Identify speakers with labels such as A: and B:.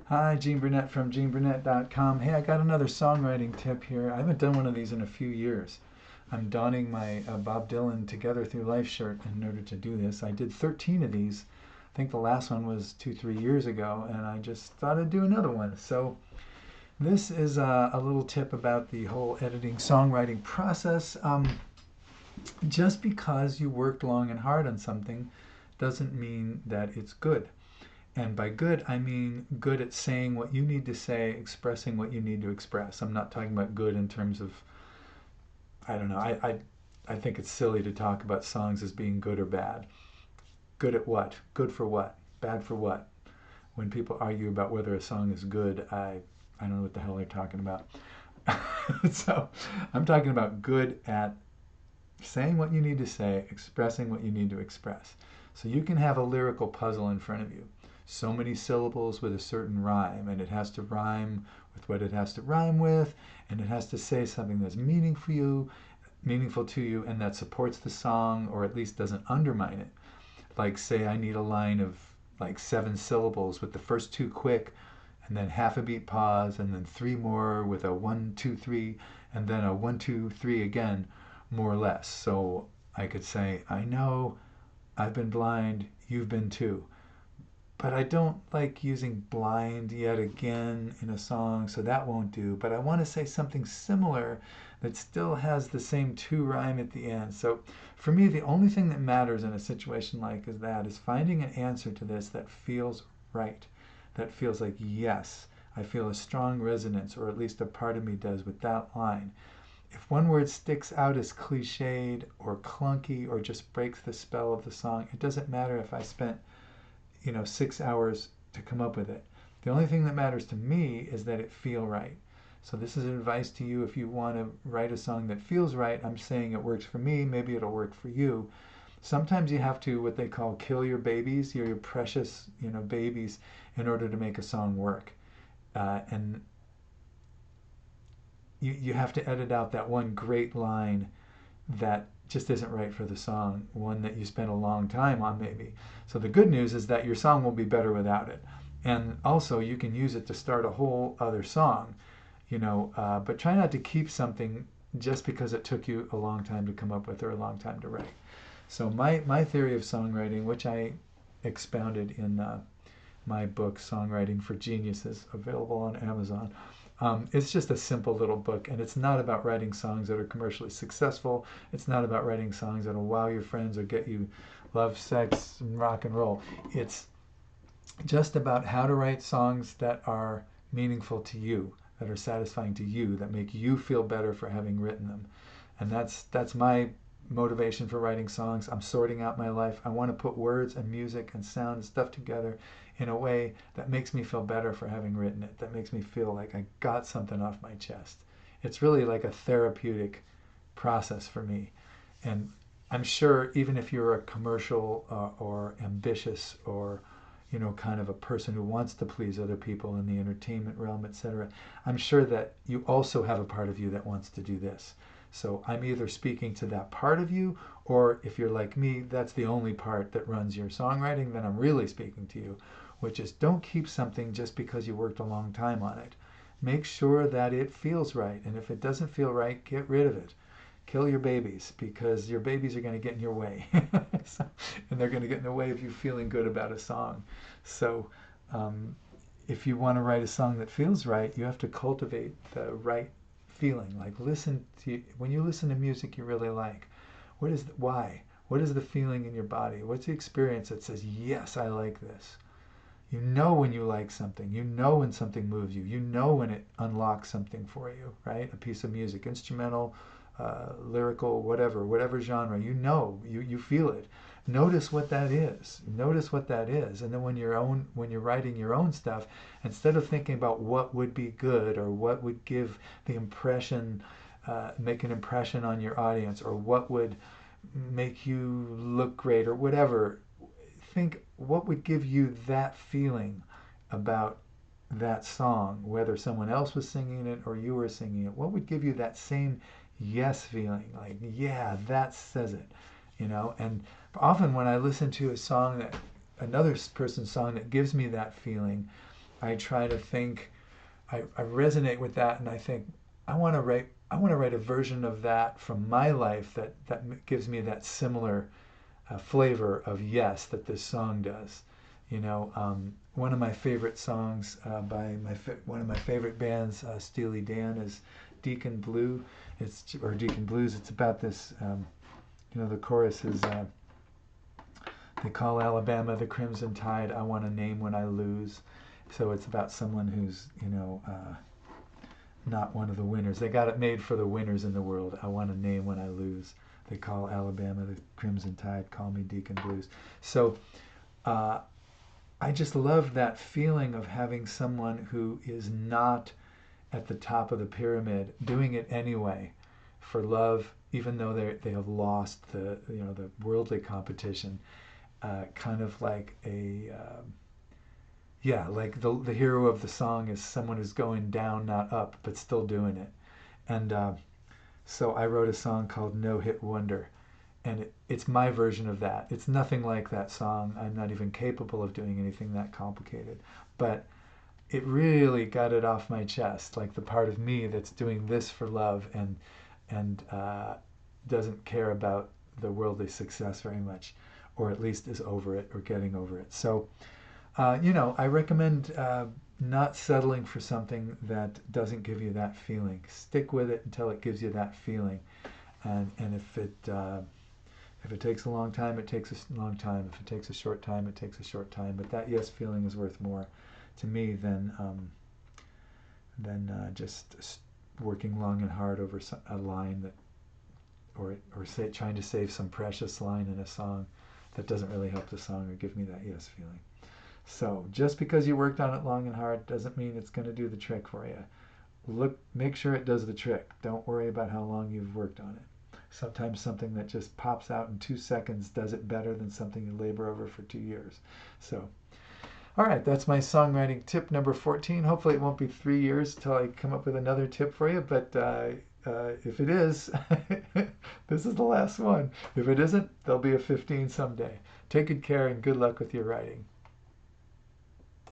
A: Hi, Gene Burnett from geneburnett.com. Hey, I got another songwriting tip here. I haven't done one of these in a few years. I'm donning my Bob Dylan Together Through Life shirt in order to do this. I did 13 of these. I think the last one was 3 years ago, and I just thought I'd do another one. So this is a little tip about the whole editing songwriting process. Just because you worked long and hard on something doesn't mean that it's good. And by good, I mean good at saying what you need to say, expressing what you need to express. I'm not talking about good in terms of, I don't know, I think it's silly to talk about songs as being good or bad. Good at what? Good for what? Bad for what? When people argue about whether a song is good, I don't know what the hell they're talking about. So I'm talking about good at saying what you need to say, expressing what you need to express. So you can have a lyrical puzzle in front of you. So many syllables with a certain rhyme, and it has to rhyme with what it has to rhyme with, and it has to say something that's meaningful to you, and that supports the song, or at least doesn't undermine it. Like, say I need a line of like 7 syllables with the first two quick, and then half a beat pause, and then three more with a 1 2 3, and then a 1 2 3 again, more or less. So I could say, I know I've been blind, you've been too. But I don't like using blind yet again in a song, so that won't do. But I want to say something similar that still has the same two rhyme at the end. So for me, the only thing that matters in a situation like that is finding an answer to this that feels right, that feels like, yes, I feel a strong resonance, or at least a part of me does with that line. If one word sticks out as cliched or clunky or just breaks the spell of the song, it doesn't matter if I spent 6 hours to come up with it. The only thing that matters to me is that it feel right. So this is advice to you. If you want to write a song that feels right, I'm saying it works for me, maybe it'll work for you. Sometimes you have to, what they call, kill your babies, your precious babies, in order to make a song work. And you have to edit out that one great line that just isn't right for the song, one that you spent a long time on maybe. So the good news is that your song will be better without it. And also you can use it to start a whole other song, but try not to keep something just because it took you a long time to come up with or a long time to write. So my theory of songwriting, which I expounded in my book, Songwriting for Geniuses, available on Amazon. It's just a simple little book, and it's not about writing songs that are commercially successful. It's not about writing songs that will wow your friends or get you love, sex, and rock and roll. It's just about how to write songs that are meaningful to you, that are satisfying to you, that make you feel better for having written them. And that's my motivation for writing songs. I'm sorting out my life. I want to put words and music and sound and stuff together in a way that makes me feel better for having written it, that makes me feel like I got something off my chest. It's really like a therapeutic process for me. And I'm sure even if you're a commercial or ambitious or kind of a person who wants to please other people in the entertainment realm, etc., I'm sure that you also have a part of you that wants to do this. So I'm either speaking to that part of you, or if you're like me, that's the only part that runs your songwriting, then I'm really speaking to you, which is, don't keep something just because you worked a long time on it. Make sure that it feels right. And if it doesn't feel right, get rid of it. Kill your babies, because your babies are going to get in your way. And they're going to get in the way of you feeling good about a song. So if you want to write a song that feels right, you have to cultivate the right feeling. Like, when you listen to music you really like, why? What is the feeling in your body? What's the experience that says, yes, I like this? You know when you like something. You know when something moves you. You know when it unlocks something for you, right? A piece of music, instrumental, lyrical, whatever genre. You feel it. Notice what that is. Notice what that is. And then when you're writing your own stuff, instead of thinking about what would be good or what would give the impression, make an impression on your audience, or what would make you look great or whatever, think what would give you that feeling about that song, whether someone else was singing it or you were singing it. What would give you that same yes feeling? Like, yeah, that says it, And often when I listen to another person's song that gives me that feeling, I try to think, I resonate with that, and I think I want to write a version of that from my life that gives me that similar flavor of yes that this song does. One of my favorite songs by one of my favorite bands, Steely Dan, is Deacon Blue. Or Deacon Blues. It's about this. The chorus is they call Alabama the Crimson Tide. I want a name when I lose. So it's about someone who's not one of the winners. They got it made for the winners in the world. I want a name when I lose. They call Alabama the Crimson Tide. Call me Deacon Blues. So I just love that feeling of having someone who is not at the top of the pyramid doing it anyway for love, even though they have lost the worldly competition. Kind of like like the hero of the song is someone who's going down, not up, but still doing it. And so I wrote a song called No Hit Wonder, and it's my version of that. It's nothing like that song. I'm not even capable of doing anything that complicated, but it really got it off my chest, like the part of me that's doing this for love and doesn't care about the worldly success very much, or at least is over it or getting over it. So I recommend not settling for something that doesn't give you that feeling. Stick with it until it gives you that feeling, and if it takes a long time, it takes a long time. If it takes a short time, it takes a short time. But that yes feeling is worth more to me than just working long and hard over a line that, or trying to save some precious line in a song that doesn't really help the song or give me that yes feeling. So just because you worked on it long and hard doesn't mean it's going to do the trick for you. Make sure it does the trick. Don't worry about how long you've worked on it. Sometimes something that just pops out in 2 seconds does it better than something you labor over for 2 years. So, all right, that's my songwriting tip number 14. Hopefully it won't be 3 years till I come up with another tip for you, but if it is, this is the last one. If it isn't, there'll be a 15 someday. Take good care and good luck with your writing.